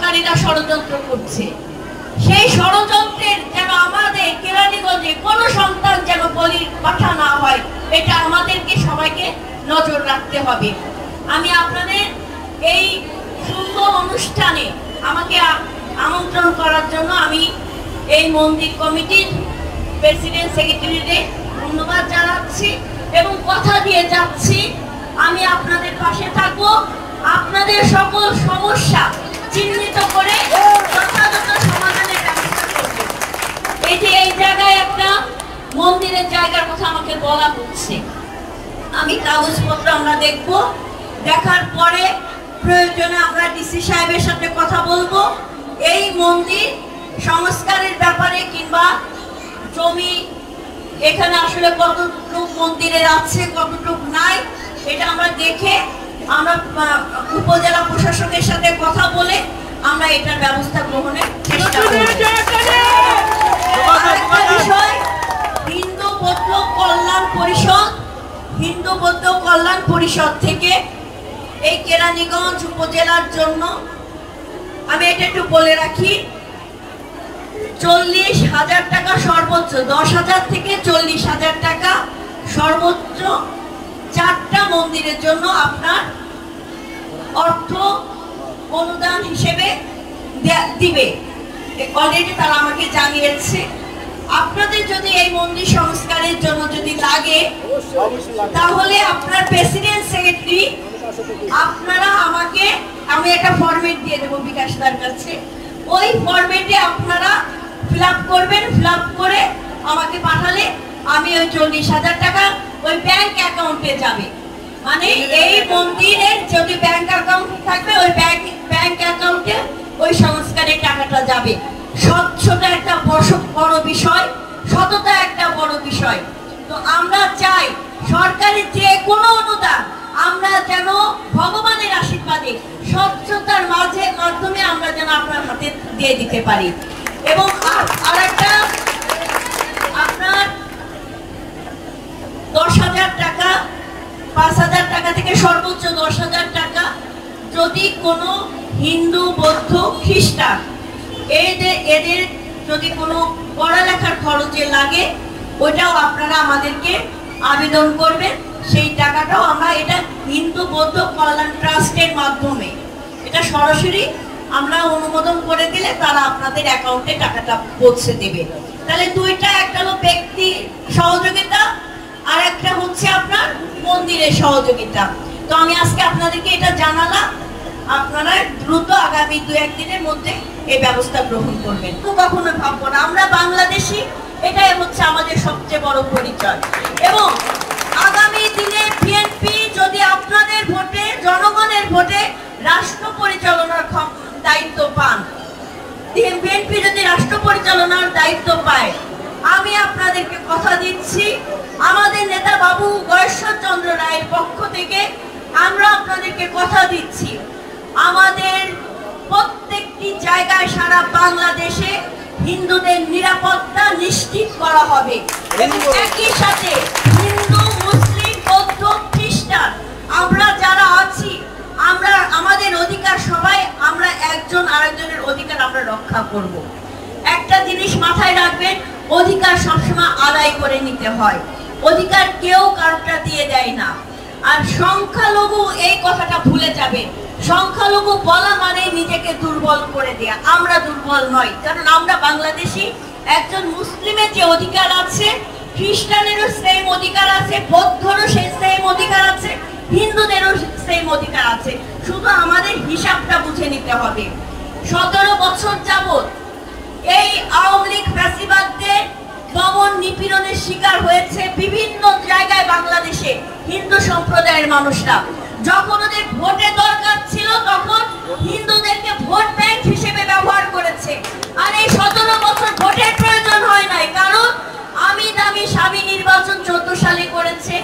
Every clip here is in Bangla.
সংস্কারীরা ষড়যন্ত্র করছে। সেই ষড়যন্ত্রের যেন আমাদের কেরানীগঞ্জে কোনো সন্তান যেন বলির পাঠা না হয়, এটা আমাদেরকে সবাইকে নজর রাখতে হবে। আমি আপনাদের এই সুন্দর অনুষ্ঠানে আমাকে আমন্ত্রণ করার জন্য আমি এই মন্দির কমিটির প্রেসিডেন্ট সেক্রেটারিকে ধন্যবাদ জানাচ্ছি এবং কথা দিয়ে যাচ্ছি আমি আপনাদের পাশে থাকব, আপনাদের সকল সমস্যা চিহ্নিত করে যথাযথ সমাধানের ব্যবস্থা করব। এই যে এই জায়গায় একটা মন্দিরের জায়গার কথা আমাকে বলা হচ্ছে, আমি কাগজপত্র আমরা দেখব, দেখার পরে প্রয়োজনে আমরা ডিসি সাহেবের সাথে কথা বলবো এই মন্দির সংস্কারের ব্যাপারে, কিংবা জমি এখানে আসলে কতটুকু মন্দিরের আছে কতটুকু নাই, এটা আমরা দেখে আমরা উপজেলা প্রশাসনের সাথে কথা বলে আমরা এটার ব্যবস্থা গ্রহণের চেষ্টা করব। হিন্দু বৌদ্ধ কল্যাণ পরিষদ থেকে এই কেরানীগঞ্জ উপজেলার জন্য আমি এটা একটু বলে রাখি, 40,000 টাকা সর্বোচ্চ, 10,000 থেকে 40,000 টাকা সর্বোচ্চ 4টা মন্দিরের জন্য আপনার অর্থ অনুদান হিসেবে দিবে। অলরেডি তারা আমাকে জানিয়েছে। আপনাদের যদি এই মন্দির সংস্কারের জন্য যদি লাগে তাহলে আপনার প্রেসিডেন্ট সেক্রেটারি আপনারা আমাকে, আমি একটা ফরম্যাট দিয়ে দেবো বিকাশদার কাছে, ওই ফরম্যাটে আপনারা ফিল আপ করবেন, ফিল আপ করে আমাকে পাঠালে আমি ওই 40,000 টাকা ওই ব্যাংক অ্যাকাউন্টে যাবে। মানে এই মন্দিরের যদি ব্যাংক অ্যাকাউন্ট থাকবে ওই ব্যাংক অ্যাকাউন্টে ওই সংস্কারের টাকাটা যাবে। স্বচ্ছতা একটা বড় বিষয়, সততা একটা বড় বিষয়। তো আমরা চাই সরকারি যে কোনো অনুদান আমরা যেন ভগবানের আশীর্বাদে স্বচ্ছতার মাধ্যমে আমরা যেন আপনার হাতে দিয়ে দিতে পারি। এবং আরেকটা, আপনার 10,000 টাকা, 5,000 টাকা থেকে সর্বোচ্চ 10,000 টাকা যদি কোনো হিন্দু বৌদ্ধ খ্রিস্টান এদের যদি কোনো পড়ালেখার খরচে লাগে ওইটাও আপনারা আমাদেরকে আবেদন করবেন। সেই টাকাটাও আমরা এটা হিন্দু বৌদ্ধ কল্যাণ ট্রাস্টের মাধ্যমে এটা সরাসরি আমরা অনুমোদন করে দিলে তারা আপনাদের অ্যাকাউন্টে টাকাটা পৌঁছে দেবে। তাহলে দুইটা, একটা হলো ব্যক্তি সহযোগিতা আর একটা হচ্ছে আপনার মন্দিরের সহযোগিতা। তো আমি আজকে আপনাদেরকে এটা জানালাম, আপনারা দ্রুত আগামী 2-1 দিনের মধ্যে এই ব্যবস্থা গ্রহণ করবেন। কখনো ভাববো না আমরা বাংলাদেশি, এটাই হচ্ছে আমাদের সবচেয়ে বড় পরিচয়। এবং আগামী দিনে বিএনপি যদি আপনাদের ভোটে, জনগণের ভোটে রাষ্ট্র পরিচালনার দায়িত্ব পান, বিএনপি যদি রাষ্ট্র পরিচালনার দায়িত্ব পায়, আমি আপনাদেরকে কথা দিচ্ছি আমাদের নেতা বাবু গয়েশ্বরচন্দ্র রায়ের পক্ষ থেকে আমরা আপনাদেরকে কথা দিচ্ছি আমাদের প্রত্যেকটি জায়গায় সারা বাংলাদেশে হিন্দুদের নিরাপত্তা নিশ্চিত করা হবে। একই সাথে হিন্দু, মুসলিম, বৌদ্ধ, খ্রিস্টান আমরা যারা আছি আমরা আমাদের অধিকার সবাই আমরা একজন আরেকজনের অধিকার আমরা রক্ষা করব। একটা জিনিস মাথায় রাখবেন, অধিকার সবসময় আদায় করে নিতে হয়, অধিকার কেউ কারোটা দিয়ে দেয় না। আর সংখ্যালঘু এই কথাটা ভুলে যাবে, সংখ্যালঘু বলা মানে নিজেকে দুর্বল করে দেয়া। আমরা দুর্বল নই, কারণ আমরা বাংলাদেশি। একজন মুসলিমের যে অধিকার আছে, খ্রিস্টানেরও সেম অধিকার আছে, বৌদ্ধরও সেই সেম অধিকার আছে, হিন্দুদেরও সেম অধিকার আছে। শুধু আমাদের হিসাবটা বুঝে নিতে হবে। 17 বছর যাবত এই আওয়ামী লীগ ফ্যাসিবাদদের দমন নিপীড়নের শিকার হয়েছে বিভিন্ন জায়গায় বাংলাদেশে হিন্দু সম্প্রদায়ের মানুষরা। যখন ওদের ভোটে দরকার ছিল তখন হিন্দুদেরকে ভোট ব্যাংক হিসেবে ব্যবহার করেছে। আর এই 17 বছর ভোটের প্রয়োজন হয় নাই, কারণ আমি দামি স্বামী নির্বাচন 14 সালে করেছে,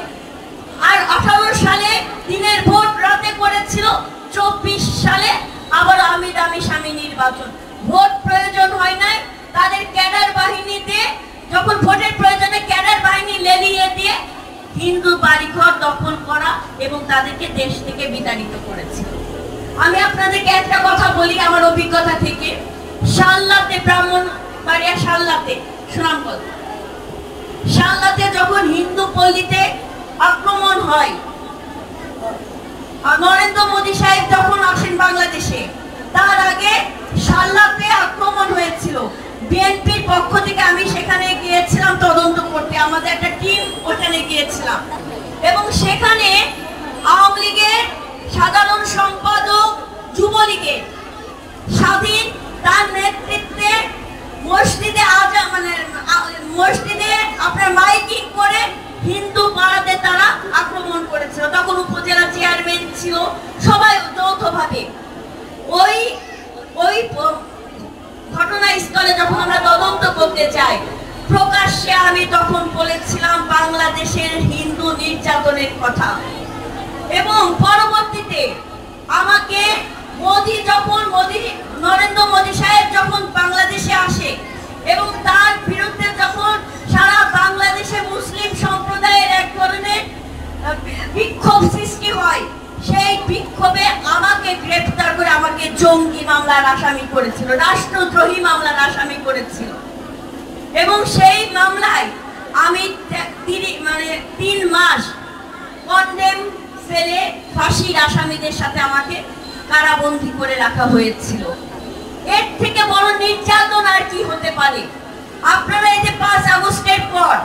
আর 18 সালে দিনের ভোট রাতে করেছিল, 24 সালে আবার আমি দামি স্বামী নির্বাচন। ভোট প্রয়োজন হয় নাই, তাদের ক্যাডার বাহিনীতে যখন ভোটের প্রয়োজনে ক্যাডার বাহিনী লেলিয়ে দিয়ে হিন্দু বাড়িঘর দখল করা এবং তাদেরকে দেশ থেকে বিতাড়িত করেছে। আমি আপনাদেরকে একটা কথা বলি আমার অভিজ্ঞতা থেকে। শাল্লাতে, ব্রাহ্মণবাড়িয়া শাল্লাতে, সুনামগঞ্জ শাল্লাতে যখন হিন্দু পল্লীতে আক্রমণ হয়, নরেন্দ্র মোদী সাহেব যখন আসেন বাংলাদেশে, তার আগে শাল্লাতে আক্রমণ হয়েছিল। বিএনপির পক্ষ থেকে আমি সেখানে গিয়েছিলাম তদন্ত করতে, আমাদের একটা টিম ওখানে গিয়েছিলাম এবং সেখানে আওয়ামী লীগের সাধারণ সম্পাদক, যুবলীগের স্বাধীন তার নেতৃত্বে মসজিদে মসজিদে আপনার মাইকিং করে হিন্দু পাড়াতে তারা আক্রমণ করেছিল। তখন উপজেলা চেয়ারম্যান ছিল, সবাই যৌথভাবে ওই ওই ঘটনাস্থলে যখন আমরা তদন্ত করতে যাই, প্রকাশ্যে আমি তখন বলেছিলাম বাংলাদেশের হিন্দু নির্যাতনের কথা। এবং পরবর্তীতে আমাকে নরেন্দ্র মোদী সাহেব যখন বাংলাদেশে আসে এবং তার বিরুদ্ধে যখন সারা বাংলাদেশে মুসলিম সম্প্রদায়ের এক ধরনের বিক্ষোভ সৃষ্টি হয়, সেই বিক্ষোভে আমাকে গ্রেফতার করে আমাকে জঙ্গি মামলার আসামি করেছিল, রাষ্ট্রদ্রোহী মামলার আসামি করেছিল। এবং সেই মামলায় আমি 3 মাস কন্ডেম সেলে ফাঁসির আসামিদের সাথে আমাকে কারাবন্দী করে রাখা হয়েছিল। এর থেকে বড় নির্যাতন আর কি হতে পারে? আপনারা এই যে 5 আগস্টের পর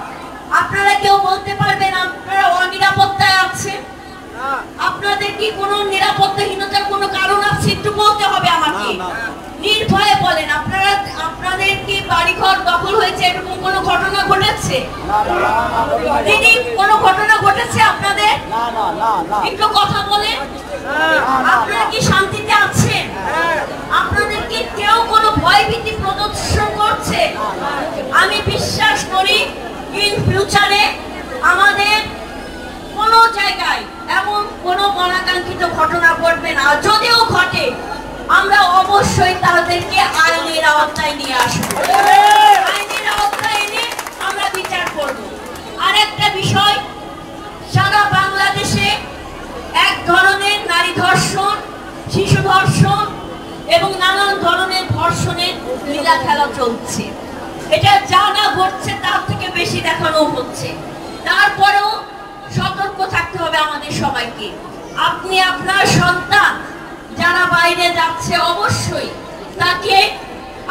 আপনারা কেউ বলতে পারবেন আপনারা অনিরাপত্তায় আছেন? আপনাদের কি কোনো নিরাপত্তাহীনতার কোনো কারণ আছে? একটু বলতে হবে আমাকে, নির্ভয়ে বলেন। আপনাদের কি বাড়িঘর দখল হয়েছে, এরকম কোনো ঘটনা ঘটেছে? দিদি, কোনো ঘটনা ঘটেছে আপনাদের? একটু কথা বলেন। আপনারা কি শান্তিতে আছেন? আপনাদের কি কেউ কোনো ভয়ভীতি প্রদর্শন করছে? আমি বিশ্বাস করি ইন ফিউচারে আমাদের কোনো জায়গায় এমন কোনো অনাকাঙ্ক্ষিত ঘটনা ঘটবে না। যদিও ঘটে, আমরা অবশ্যই তাদেরকে আইনের আওতায় নিয়ে আসবো, আইনের আওতায় এনে আমরা বিচার করব। আর একটা বিষয়, সারা বাংলাদেশে এক ধরনের নারী ধর্ষণ, শিশু ধর্ষণ এবং নানান ধরনের ধর্ষণের লীলা খেলা চলছে। এটা যা না ঘটছে তার থেকে বেশি দেখানো হচ্ছে। তারপরেও সতর্ক থাকতে হবে আমাদের সবাইকে। আপনি আপনার সন্তান যারা বাইরে যাচ্ছে, অবশ্যই তাকে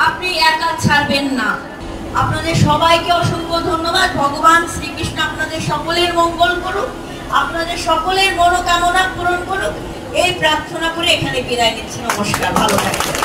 আপনি একা ছাড়বেন না। আপনাদের সবাইকে অসংখ্য ধন্যবাদ। ভগবান শ্রীকৃষ্ণ আপনাদের সকলের মঙ্গল করুন, আপনাদের সকলের মনোকামনা পূরণ করুন, এই প্রার্থনা করে এখানে বিদায় নিচ্ছি। নমস্কার, ভালো থাকবেন।